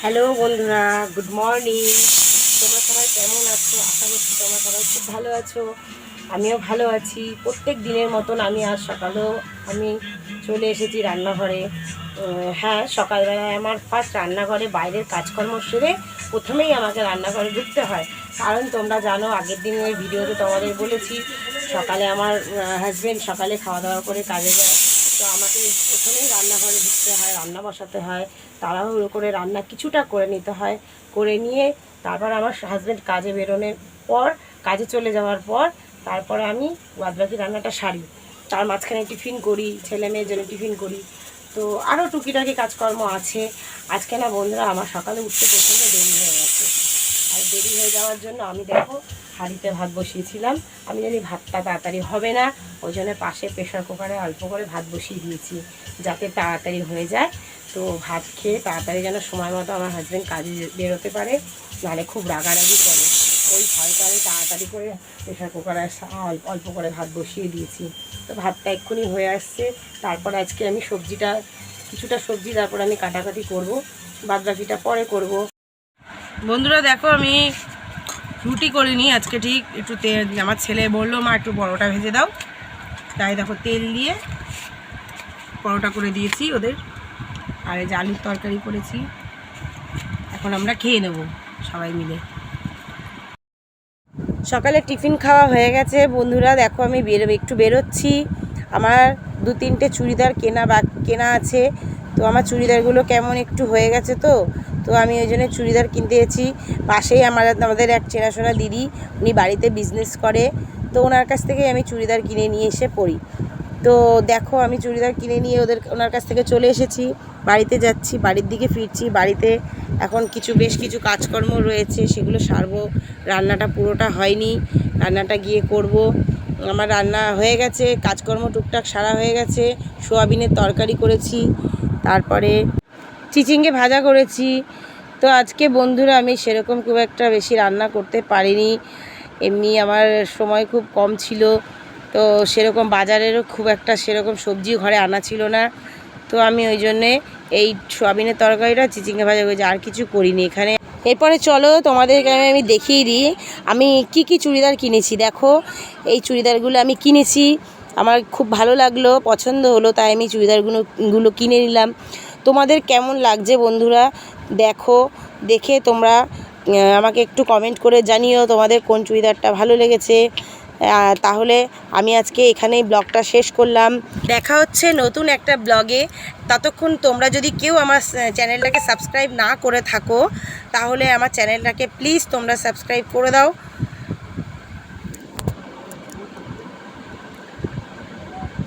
Hello বন্ধুরা, good morning. তোমরা সবাই কেমন আছো? আশা করছি তোমরা সবাই খুব ভালো আছো। আমিও ভালো আছি। প্রত্যেক দিনের মতন আমি আজ সকালেও আমি চলে এসেছি রান্নাঘরে। হ্যাঁ, সকালবেলায় আমার ফার্স্ট রান্নাঘরে বাইরের কাজকর্ম সেরে প্রথমেই আমাকে রান্নাঘরে ঢুকতে হয়। কারণ তোমরা জানো, আগের দিনের ভিডিওতে তোমাদের বলেছি সকালে আমার হাজব্যান্ড সকালে খাওয়া দাওয়া করে কাজে যায়। তো আমাকে প্রথমেই রান্নাঘরে ঢুকতে হয়, রান্না বসাতে হয়, তাড়াহুড়ো করে রান্না কিছুটা করে নিতে হয়। করে নিয়ে তারপর আমার হাজব্যান্ড কাজে বেরোনোর পর, কাজে চলে যাওয়ার পর তারপরে আমি বাদবাকি রান্নাটা সারি। তার মাঝখানে টিফিন করি, ছেলে মেয়ের জন্য টিফিন করি। তো আরও টুকিটাকি কাজকর্ম আছে। আজকে না বন্ধুরা, আমার সকালে উঠতে প্রচণ্ড দেরি হয়ে গেছে। আর দেরি হয়ে যাওয়ার জন্য আমি দেখো হাঁড়িতে ভাত বসিয়েছিলাম। আমি জানি ভাতটা তাড়াতাড়ি হবে না, ওই জন্য পাশে প্রেশার কুকারে অল্প করে ভাত বসিয়ে দিয়েছি যাতে তাড়াতাড়ি হয়ে যায়। তো ভাত খেয়ে তাড়াতাড়ি যেন সময় মতো আমার হাজব্যান্ড কাজে বেরোতে পারে, নাহলে খুব রাগারাগি করে। ওই ভয়টা আমি তাড়াতাড়ি করে প্রেশার কুকারে অল্প করে ভাত বসিয়ে দিয়েছি। তো ভাতটা এক্ষুনি হয়ে আসছে। তারপর আজকে আমি সবজিটা, কিছুটা সবজি তারপর আমি কাটাকাটি করব, বাদবাকিটা পরে করব। বন্ধুরা দেখো, আমি রুটি করিনি আজকে, ঠিক একটু তেল, আমার ছেলে বললো মা একটু পরোটা ভেজে দাও, তাই দেখো তেল দিয়ে পরোটা করে দিয়েছি ওদের। আর এই যে আলুর তরকারি করেছি। এখন আমরা খেয়ে নেব সবাই মিলে। সকালে টিফিন খাওয়া হয়ে গেছে বন্ধুরা। দেখো আমি একটু বেরোচ্ছি। আমার 2-3টে চুড়িদার কেনা আছে। তো আমার চুড়িদারগুলো কেমন একটু হয়ে গেছে। তো আমি ওই জন্য চুড়িদার কিনতে এসেছি। পাশেই আমাদের এক চেনাশোনা দিদি, উনি বাড়িতে বিজনেস করে। তো ওনার কাছ থেকে আমি চুড়িদার কিনে নিয়ে এসে পরি। তো দেখো আমি চুড়িদার কিনে নিয়ে ওনার কাছ থেকে চলে এসেছি। বাড়িতে যাচ্ছি, বাড়ির দিকে ফিরছি। বাড়িতে এখন বেশ কিছু কাজকর্ম রয়েছে, সেগুলো সারবো। রান্নাটা পুরোটা হয়নি, রান্নাটা গিয়ে করব। আমার রান্না হয়ে গেছে, কাজকর্ম টুকটাক সারা হয়ে গেছে। সোয়াবিনের তরকারি করেছি, তারপরে চিচিঙ্গে ভাজা করেছি। তো আজকে বন্ধুরা আমি সেরকম খুব একটা বেশি রান্না করতে পারিনি। এমনি আমার সময় খুব কম ছিল। তো সেরকম বাজারেরও খুব একটা সেরকম সবজি ঘরে আনা ছিল না। তো আমি ওই জন্যে এই সোয়াবিনের তরকারিটা চিচিঙ্গে ভাজা করেছি, আর কিছু করিনি এখানে। এরপরে চলো তোমাদেরকে আমি দেখিয়ে দিই আমি কি চুড়িদার কিনেছি। দেখো এই চুড়িদারগুলো আমি কিনেছি, আমার খুব ভালো লাগলো, পছন্দ হলো, তাই আমি চুড়িদারগুলো কিনে নিলাম। তোমাদের কেমন লাগছে বন্ধুরা দেখো, দেখে তোমরা আমাকে একটু কমেন্ট করে জানিও তোমাদের কোন চুড়িদারটা ভালো লেগেছে। তাহলে আমি আজকে এখানেই ব্লগটা শেষ করলাম। দেখা হচ্ছে নতুন একটা ব্লগে। ততক্ষণ তোমরা যদি কেউ আমার চ্যানেলটাকে সাবস্ক্রাইব না করে থাকো, তাহলে আমার চ্যানেলটাকে প্লিজ তোমরা সাবস্ক্রাইব করে দাও।